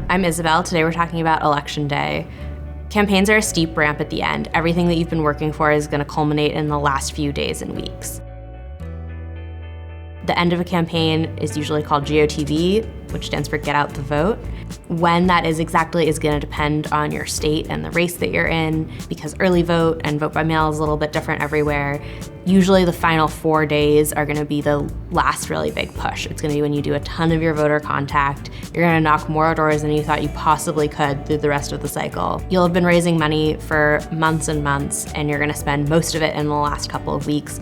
I'm Isabel. Today we're talking about Election Day. Campaigns are a steep ramp at the end. Everything that you've been working for is going to culminate in the last few days and weeks. The end of a campaign is usually called GOTV, which stands for Get Out the Vote. When that is exactly is going to depend on your state and the race that you're in, because early vote and vote by mail is a little bit different everywhere. Usually the final 4 days are going to be the last really big push. It's going to be when you do a ton of your voter contact. You're going to knock more doors than you thought you possibly could through the rest of the cycle. You'll have been raising money for months and months, and you're going to spend most of it in the last couple of weeks.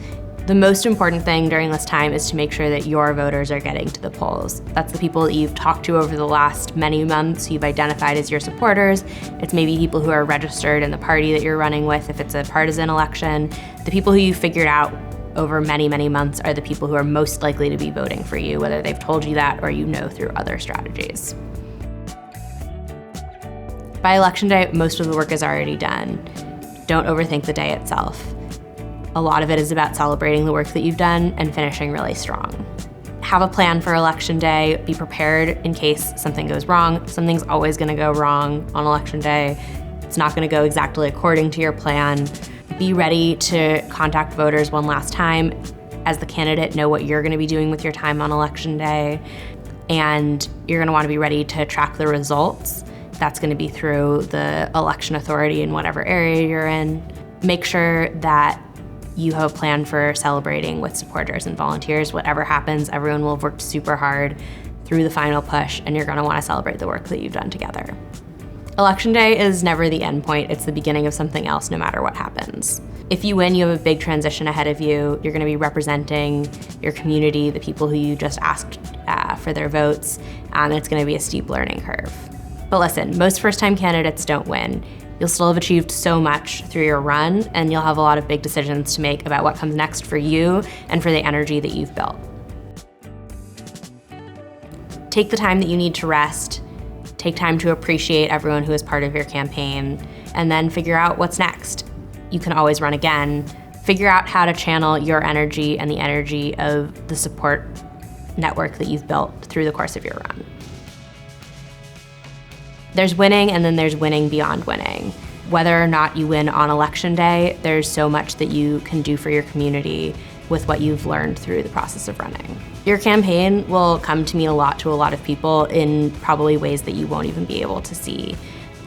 The most important thing during this time is to make sure that your voters are getting to the polls. That's the people that you've talked to over the last many months, who you've identified as your supporters. It's maybe people who are registered in the party that you're running with if it's a partisan election. The people who you figured out over many, many months are the people who are most likely to be voting for you, whether they've told you that or you know through other strategies. By Election Day, most of the work is already done. Don't overthink the day itself. A lot of it is about celebrating the work that you've done and finishing really strong. Have a plan for Election Day. Be prepared in case something goes wrong. Something's always going to go wrong on Election Day. It's not going to go exactly according to your plan. Be ready to contact voters one last time. As the candidate, know what you're going to be doing with your time on Election Day. And you're going to want to be ready to track the results. That's going to be through the election authority in whatever area you're in. Make sure that you have a plan for celebrating with supporters and volunteers. Whatever happens, everyone will have worked super hard through the final push, and you're going to want to celebrate the work that you've done together. Election Day is never the end point. It's the beginning of something else, no matter what happens. If you win, you have a big transition ahead of you. You're going to be representing your community, the people who you just asked for their votes, and it's going to be a steep learning curve. But listen, most first-time candidates don't win. You'll still have achieved so much through your run, and you'll have a lot of big decisions to make about what comes next for you and for the energy that you've built. Take the time that you need to rest, take time to appreciate everyone who is part of your campaign, and then figure out what's next. You can always run again. Figure out how to channel your energy and the energy of the support network that you've built through the course of your run. There's winning, and then there's winning beyond winning. Whether or not you win on Election Day, there's so much that you can do for your community with what you've learned through the process of running. Your campaign will come to mean a lot to a lot of people in probably ways that you won't even be able to see.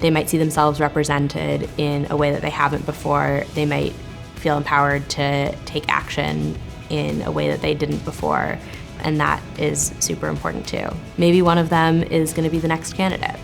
They might see themselves represented in a way that they haven't before. They might feel empowered to take action in a way that they didn't before, and that is super important too. Maybe one of them is going to be the next candidate.